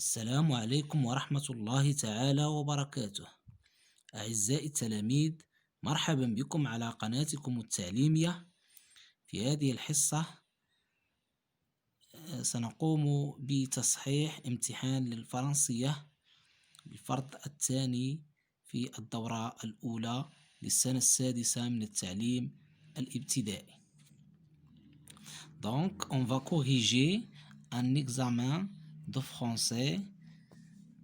السلام عليكم ورحمة الله تعالى وبركاته. أعزائي التلاميذ، مرحبا بكم على قناتكم التعليمية. في هذه الحصة سنقوم بتصحيح امتحان للفرنسية الفرد الثاني في الدورة الأولى للسنة السادسة من التعليم الابتدائي. Donc, on va corriger un examen de français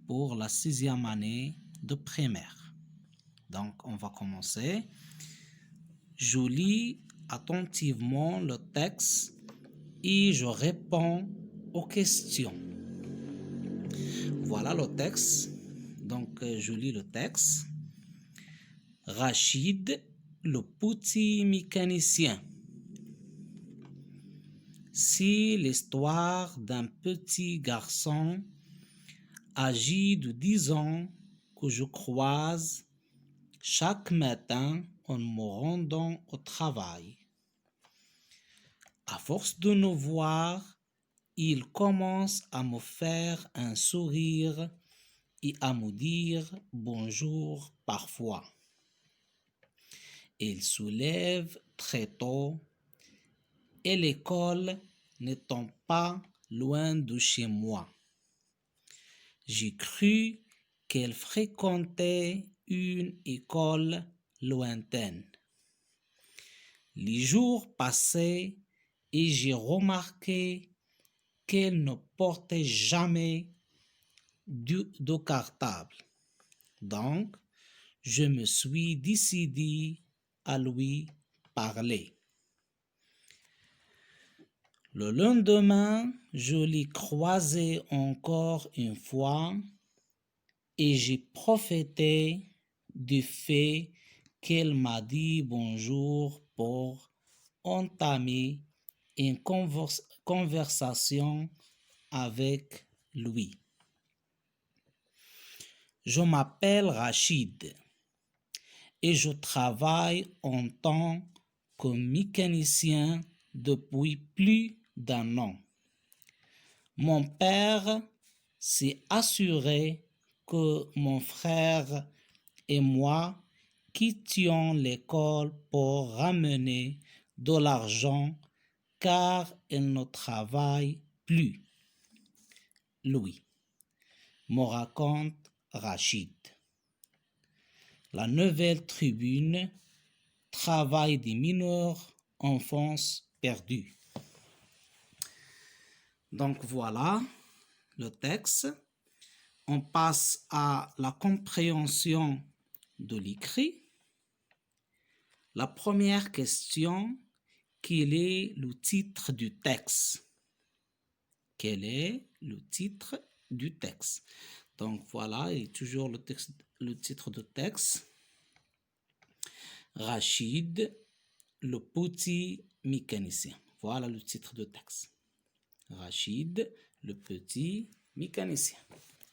pour la 6e année de primaire. Donc, on va commencer. Je lis attentivement le texte et je réponds aux questions. Voilà le texte. Donc, je lis le texte. Rachid, le petit mécanicien. C'est l'histoire d'un petit garçon âgé de 10 ans que je croise chaque matin en me rendant au travail. À force de nous voir, il commence à me faire un sourire et à me dire bonjour parfois. Il se lève très tôt et l'école n'étant pas loin de chez moi. J'ai cru qu'elle fréquentait une école lointaine. Les jours passaient et j'ai remarqué qu'elle ne portait jamais de cartable. Donc, je me suis décidé à lui parler. Le lendemain, je l'ai croisée encore une fois et j'ai profité du fait qu'elle m'a dit bonjour pour entamer une conversation avec lui. Je m'appelle Rachid et je travaille en tant que mécanicien depuis plus d'un an. Mon père s'est assuré que mon frère et moi quittions l'école pour ramener de l'argent car il ne travaille plus. Lui, me raconte Rachid. La Nouvelle Tribune, travail des mineurs, enfance perdue. Donc voilà le texte. On passe à la compréhension de l'écrit. La première question, quel est le titre du texte? Quel est le titre du texte? Donc voilà, et toujours le titre de texte. Rachid, le petit mécanicien. Voilà le titre de texte. Rachid, le petit mécanicien.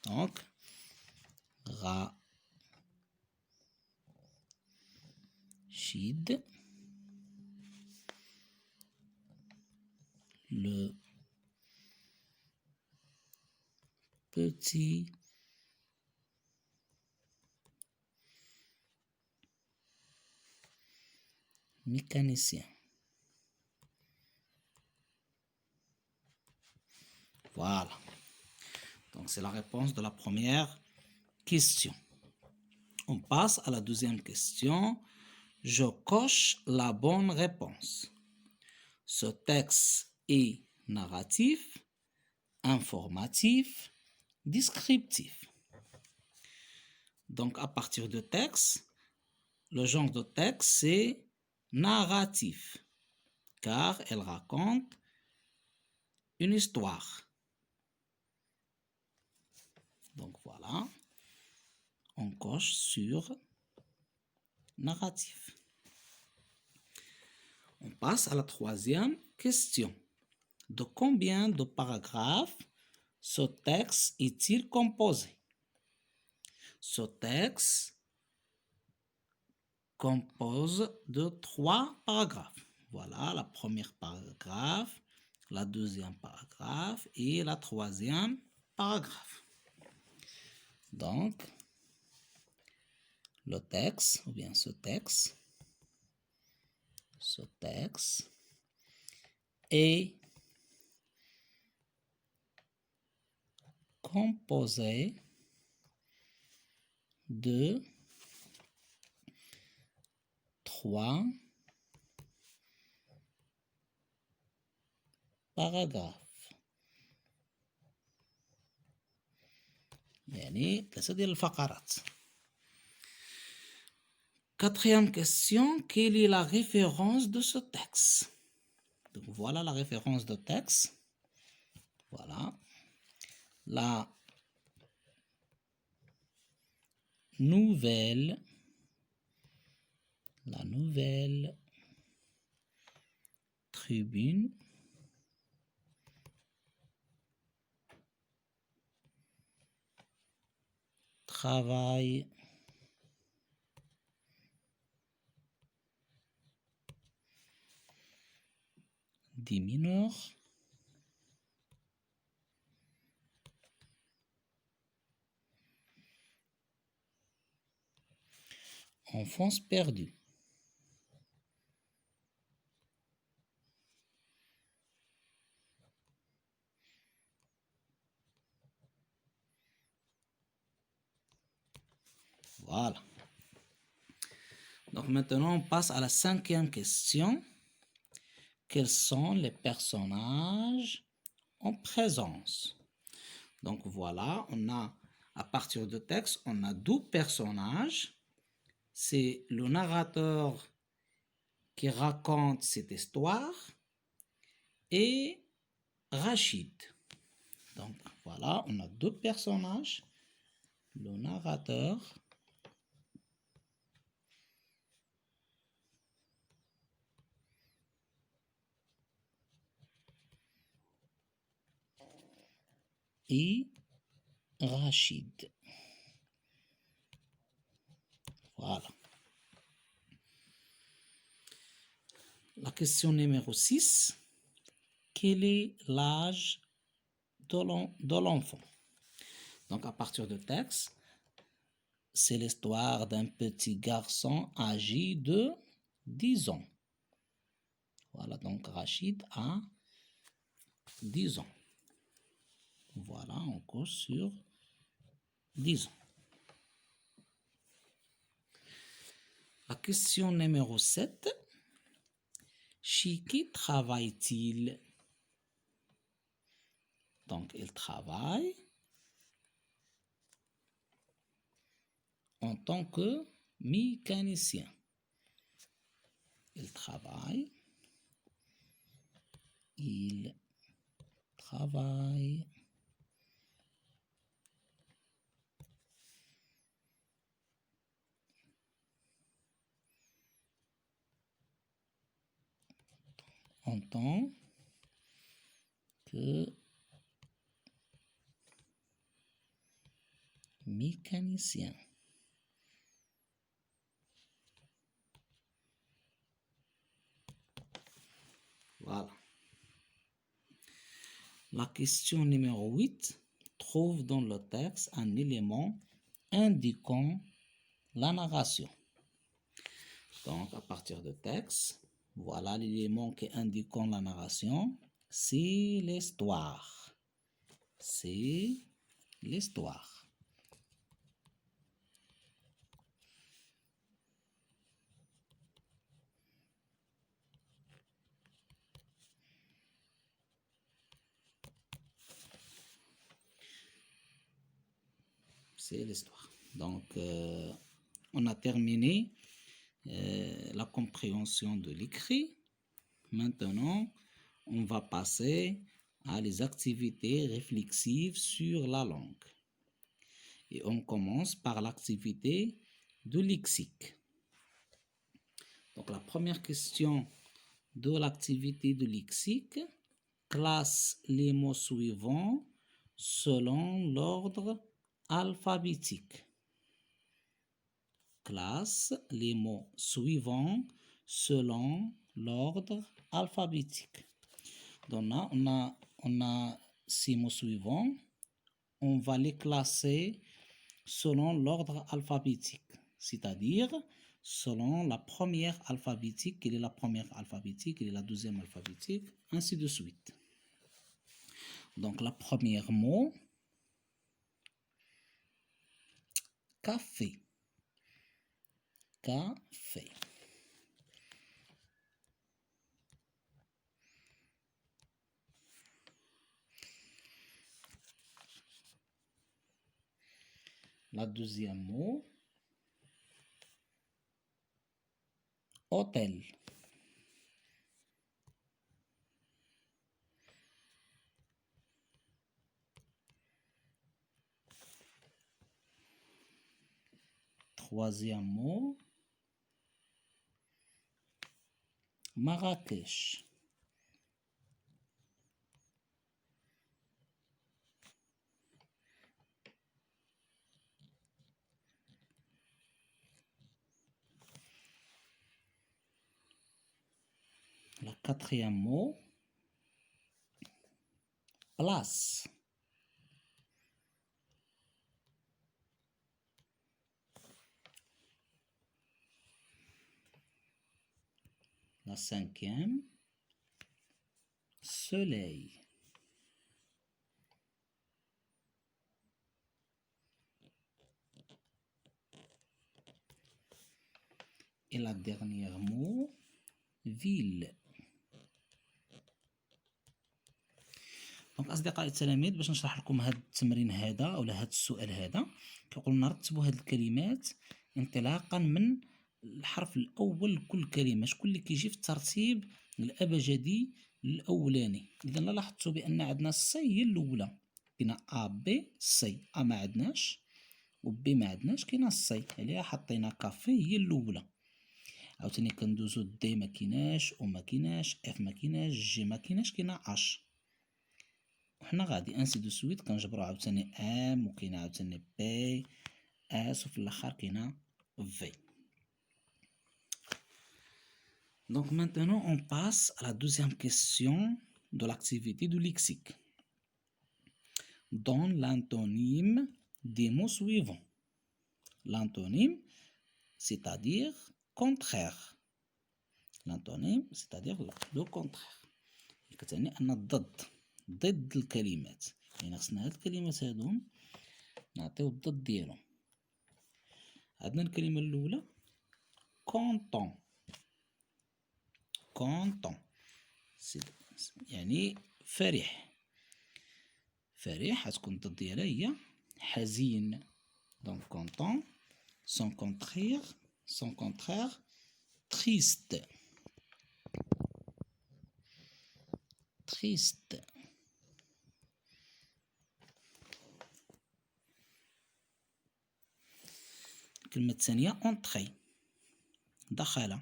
Donc, Rachid, le petit mécanicien. Voilà. Donc, c'est la réponse de la première question. On passe à la deuxième question. Je coche la bonne réponse. Ce texte est narratif, informatif, descriptif. Donc, à partir de texte, le genre de texte, c'est narratif, car elle raconte une histoire. Donc, voilà, on coche sur narratif. On passe à la troisième question. De combien de paragraphes ce texte est-il composé? Ce texte compose de 3 paragraphes. Voilà, la première paragraphe, la deuxième paragraphe et la troisième paragraphe. Donc, le texte, ou bien ce texte est composé de 3 paragraphes. يعني c'est-à-dire الفقرات. Quatrième question, quelle est la référence de ce texte? Donc voilà la référence de texte. Voilà. La nouvelle tribune travaille des mineurs enfance perdue. Voilà. Donc maintenant, on passe à la 5e question. Quels sont les personnages en présence? Donc voilà, on a, à partir de texte, on a 2 personnages. C'est le narrateur qui raconte cette histoire et Rachid. Donc voilà, on a 2 personnages, le narrateur et Rachid. Voilà. La question numéro 6. Quel est l'âge de l'enfant? Donc à partir de texte, c'est l'histoire d'un petit garçon âgé de 10 ans. Voilà, donc Rachid a 10 ans. Voilà, on court sur 10 ans. La question numéro 7. Chez qui travaille-t-il? Donc, il travaille en tant que mécanicien. Il travaille en tant que mécanicien. Voilà. La question numéro 8. Trouve dans le texte un élément indiquant la narration. Donc, à partir de texte, voilà l'élément qui indiquant la narration, c'est l'histoire. C'est l'histoire. C'est l'histoire. Donc, on a terminé la compréhension de l'écrit. Maintenant, on va passer à les activités réflexives sur la langue. Et on commence par l'activité de lexique. Donc, la première question de l'activité de lexique, classe les mots suivants selon l'ordre alphabétique. Classe les mots suivants selon l'ordre alphabétique. Donc là, on a 6 mots suivants. On va les classer selon l'ordre alphabétique, c'est-à-dire selon la première alphabétique, quelle est la première alphabétique, quelle est la deuxième alphabétique, ainsi de suite. Donc, la première mot, café. Café. La deuxième mot, hôtel. Troisième mot, Marrakech. La quatrième mot, place. La cinquième, soleil. Et la dernière mot, ville. دونك اصدقائي التلاميذ باش نشرح لكم هذا التمرين هذا او هذا السؤال هذا كيقول نرتبوا هذه الكلمات انطلاقا من الحرف الاول لكل كلمه، شكون اللي كيجي في الترتيب الابجدي الاولاني. اذا لاحظتوا بان عندنا السي هي الاولى، كاينه ا بي سي، ا ما عندناش وبي ما عندناش، كاينه السي عليها حطينا كافي هي الاولى. عاوتاني كندوزو دي ما كايناش، او ما كايناش، اف ما كايناش، جي ما كايناش، كاينه اش. وحنا غادي انسي دو سويت كنجبرو عاوتاني ام، وكاينه عاوتاني بي اس، وفي الاخر كاينه في. Donc maintenant on passe à la deuxième question de l'activité du lexique. Donne l'antonyme des mots suivants. L'antonyme, c'est-à-dire contraire. L'antonyme, c'est-à-dire le contraire. كتعني ان الضد، ضد الكلمات، يعني خصنا هاد الكلمات هادو نعطيو الضد ديالهم. عندنا الكلمة الأولى كونطون. كونطون يعني فرح. فرح غتكون الضد ديالها هي حزين. دونك كونطون. son contraire triste. triste. الكلمة الثانية entrer. دخل.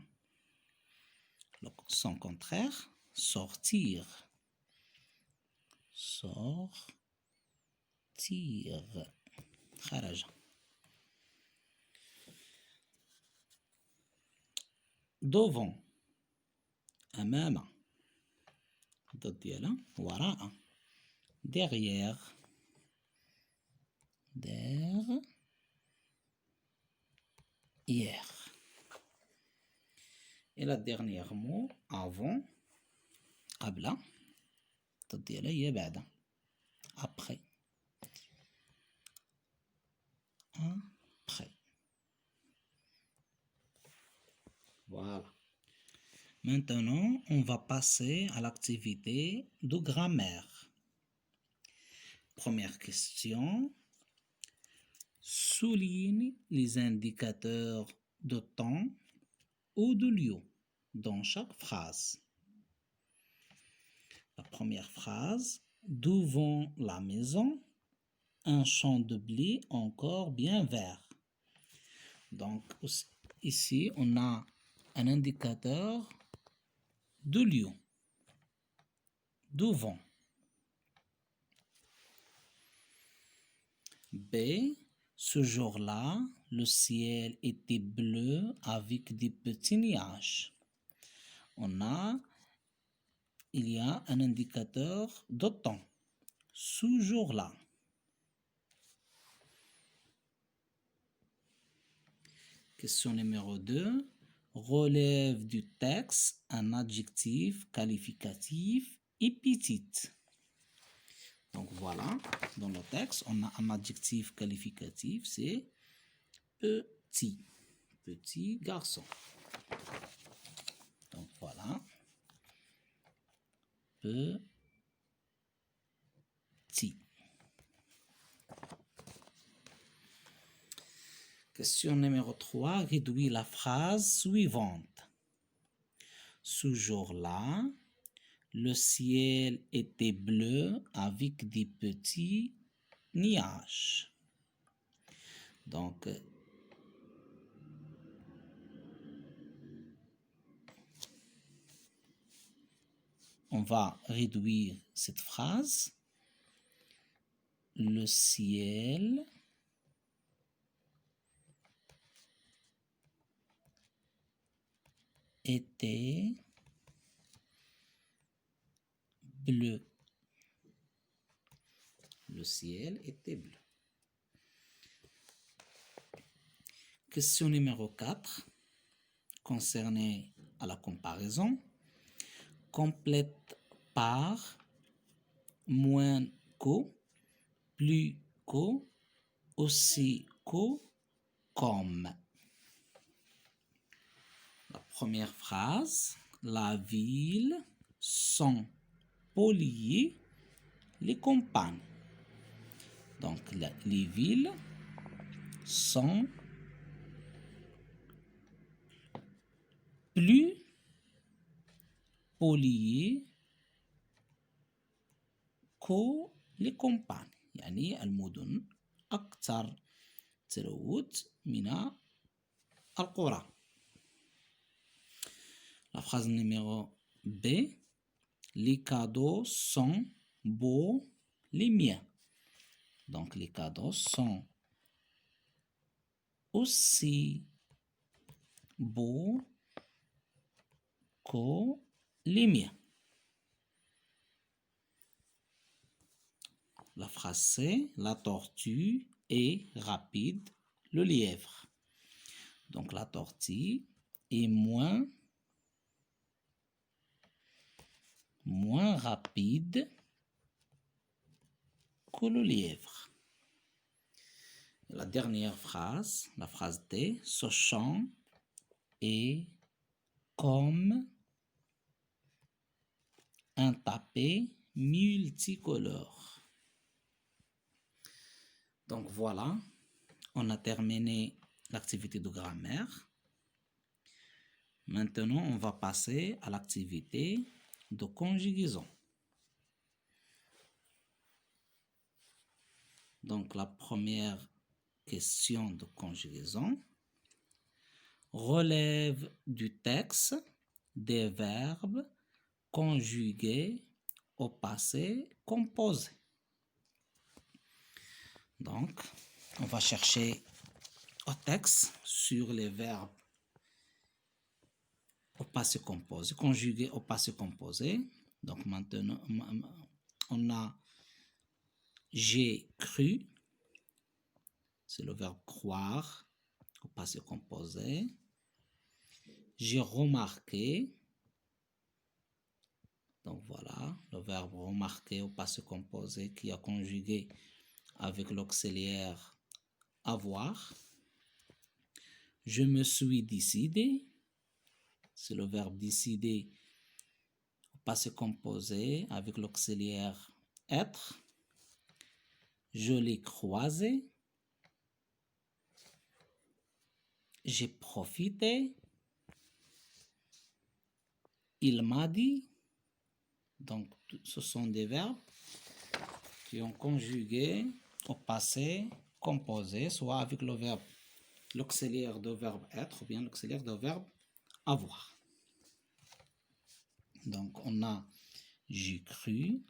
son contraire sortir. sortir. خرج. devant. أمام. الضد ديالها وراء. derrière. derrière. Et la dernière mot avant. قبل. الضد ديالها هي بعد. après. après. Voilà. Maintenant, on va passer à l'activité de grammaire. Première question. Souligne les indicateurs de temps ou de lieu dans chaque phrase. La première phrase, devant la maison, un champ de blé encore bien vert. Donc ici, on a un indicateur de lieu, devant. B, ce jour-là, le ciel était bleu avec des petits nuages. Il y a un indicateur de temps, ce jour-là. Question numéro 2. Relève du texte un adjectif qualificatif épithète. Donc voilà, dans le texte, on a un adjectif qualificatif, c'est petit, petit garçon. Donc voilà, petit. Question numéro 3, réduis la phrase suivante. Ce jour-là, le ciel était bleu avec des petits nuages. Donc, on va réduire cette phrase. Le ciel était bleu. Le ciel était bleu. Question numéro 4, concernée à la comparaison. Complète par, moins qu'au, plus qu'au, aussi qu'au, comme. La première phrase, la ville sont polies les campagnes. Donc, les villes sont plus polies que les campagnes. يعني المدن أكثر تلوث من القرى. La phrase numéro B, les cadeaux sont beaux, les miens. Donc, les cadeaux sont aussi beaux que les miens. La phrase C, la tortue est rapide, le lièvre. Donc, la tortue est moins rapide que le lièvre. La dernière phrase, la phrase D, ce champ est comme un tapis multicolore. Donc voilà, on a terminé l'activité de grammaire. Maintenant, on va passer à l'activité de conjugaison. Donc la première question de conjugaison. Relève du texte des verbes conjugués au passé composé. Donc, on va chercher au texte sur les verbes au passé composé, conjugués au passé composé. Donc maintenant, on a j'ai cru, c'est le verbe croire au passé composé. J'ai remarqué, donc voilà, le verbe remarquer au passé composé qui a conjugué avec l'auxiliaire avoir. Je me suis décidé, c'est le verbe décider au passé composé avec l'auxiliaire être. Je l'ai croisé. J'ai profité. Il m'a dit. Donc, ce sont des verbes qui ont conjugué au passé composé, soit avec le verbe, l'auxiliaire de verbe être ou bien l'auxiliaire de verbe avoir. Donc, on a j'ai cru.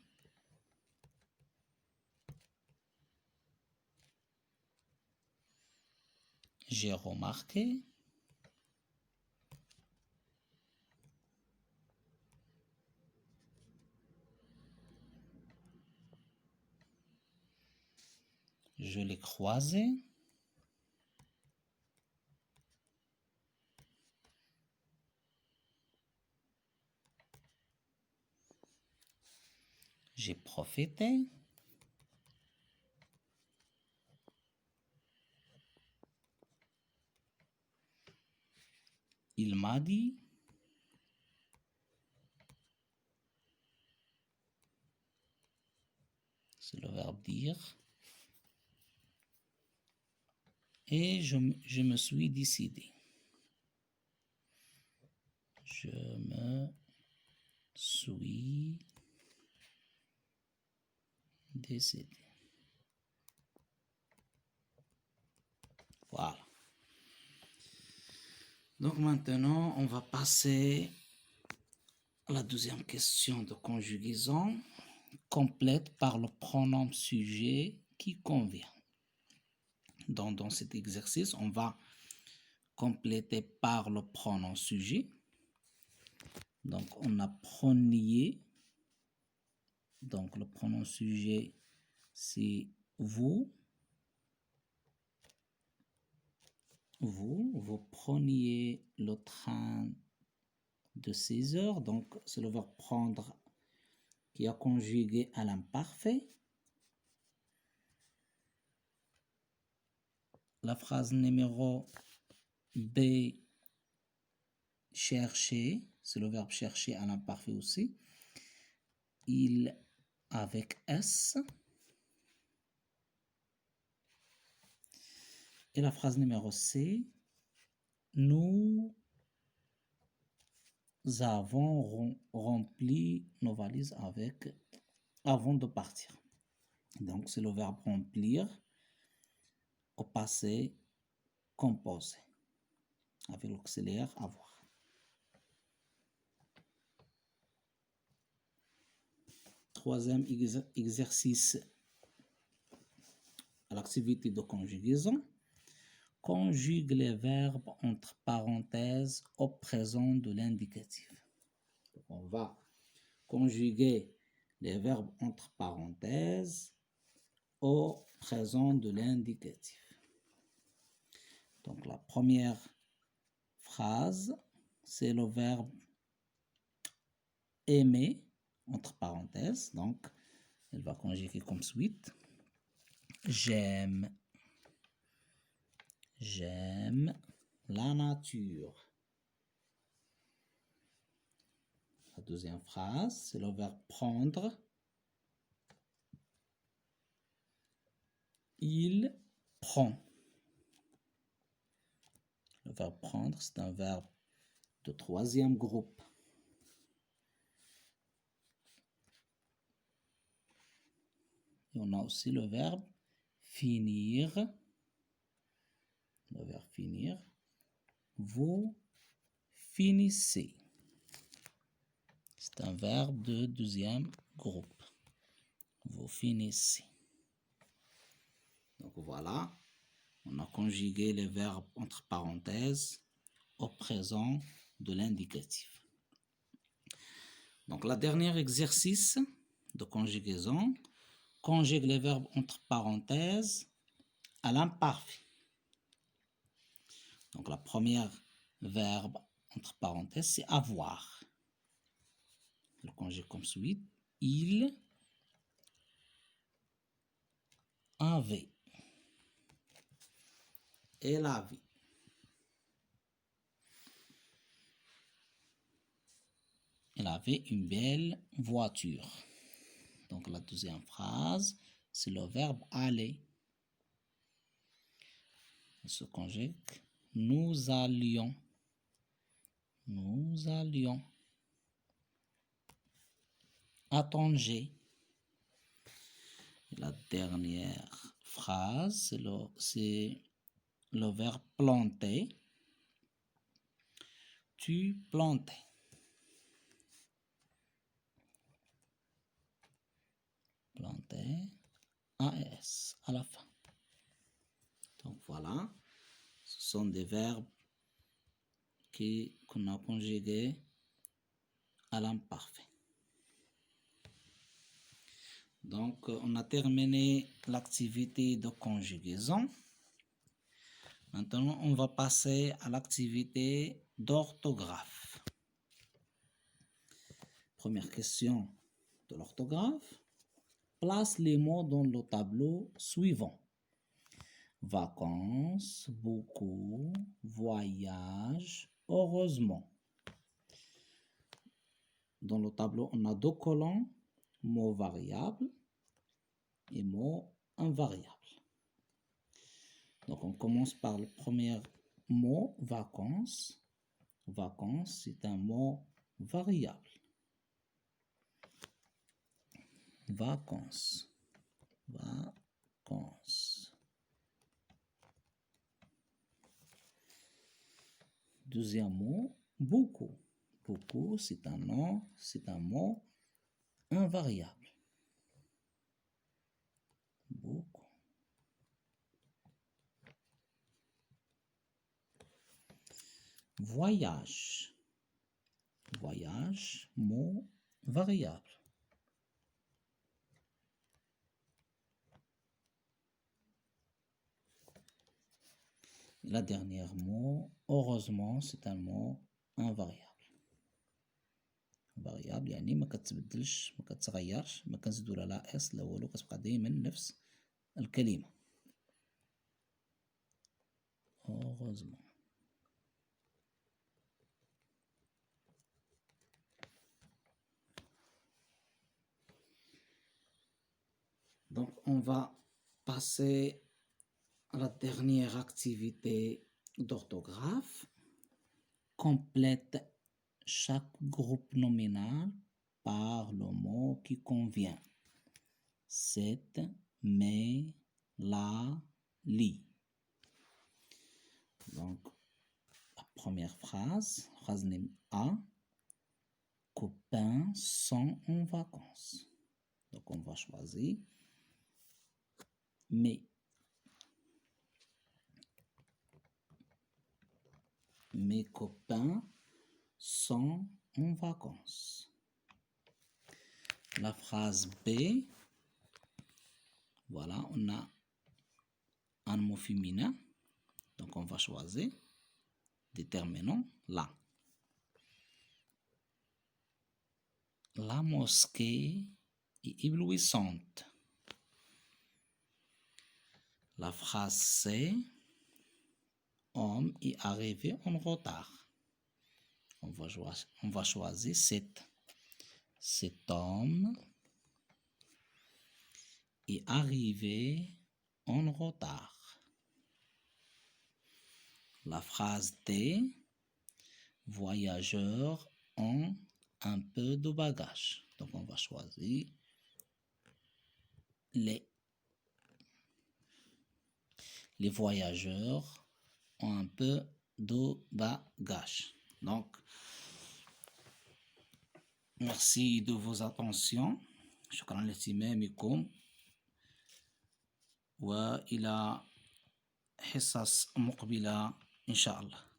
J'ai remarqué. Je l'ai croisé. J'ai profité. Il m'a dit. C'est le verbe dire. Et je me suis décidé. Je me suis décidé. Voilà. Donc maintenant, on va passer à la deuxième question de conjugaison. Complète par le pronom sujet qui convient. Donc, dans cet exercice, on va compléter par le pronom sujet. Donc, on a premier. Donc, le pronom sujet, c'est vous. Vous preniez le train de 16 heures. Donc, c'est le verbe prendre qui a conjugué à l'imparfait. La phrase numéro B, chercher, c'est le verbe chercher à l'imparfait aussi. Il avec S. Et la phrase numéro C, nous avons rempli nos valises avant de partir. Donc, c'est le verbe remplir au passé composé avec l'auxiliaire avoir. Troisième exercice à l'activité de conjugaison. Conjugue les verbes entre parenthèses au présent de l'indicatif. On va conjuguer les verbes entre parenthèses au présent de l'indicatif. Donc la première phrase, c'est le verbe aimer entre parenthèses. Donc elle va conjuguer comme suite. J'aime la nature. La deuxième phrase, c'est le verbe prendre. Il prend. Le verbe prendre, c'est un verbe de troisième groupe. Et on a aussi le verbe finir. Le verbe finir. Vous finissez. C'est un verbe de deuxième groupe. Vous finissez. Donc voilà, on a conjugué les verbes entre parenthèses au présent de l'indicatif. Donc le dernier exercice de conjugaison, conjugue les verbes entre parenthèses à l'imparfait. Donc la première verbe entre parenthèses, c'est avoir. Le conjugue comme suite. Il avait. Elle avait. Elle avait une belle voiture. Donc la deuxième phrase, c'est le verbe aller. Il se conjugue. Nous allions. Nous allions. À Tanger. La dernière phrase, c'est le verbe planter. Tu plantais. Planter. AS à la fin. Donc voilà, ce sont des verbes qu'on a conjugués à l'imparfait. Donc, on a terminé l'activité de conjugaison. Maintenant, on va passer à l'activité d'orthographe. Première question de l'orthographe. place les mots dans le tableau suivant. Vacances, beaucoup, voyage, heureusement. Dans le tableau, on a 2 colonnes, mots variables et mots invariables. Donc, on commence par le premier mot, vacances. Vacances, c'est un mot variable. Vacances. Vacances. Deuxième mot, beaucoup. Beaucoup, c'est un nom, c'est un mot invariable. Beaucoup. Voyage. Voyage, mot variable. La dernière mot, heureusement, c'est un mot invariable. variable يعني ما كتبدلش ما كتغيرش ما كنزيدو لا اس لا والو كتبقى دائما نفس الكلمة. heureusement. Donc on va passer à la dernière activité d'orthographe. Complète chaque groupe nominal par le mot qui convient. Cette, mais, la, li. Donc, la première phrase name A. Copains sont en vacances. Donc, on va choisir mais. Mes copains sont en vacances. La phrase B, voilà, on a un mot féminin, donc on va choisir déterminant la. La mosquée est éblouissante. La phrase C, homme est arrivé en retard. On va choisir cet homme est arrivé en retard. La phrase D, voyageurs ont un peu de bagages. Donc on va choisir les voyageurs ont un peu de bagages. Donc, merci de vos attentions. شكرا لاهتمامكم وإلى حصص مقبلة إن شاء الله.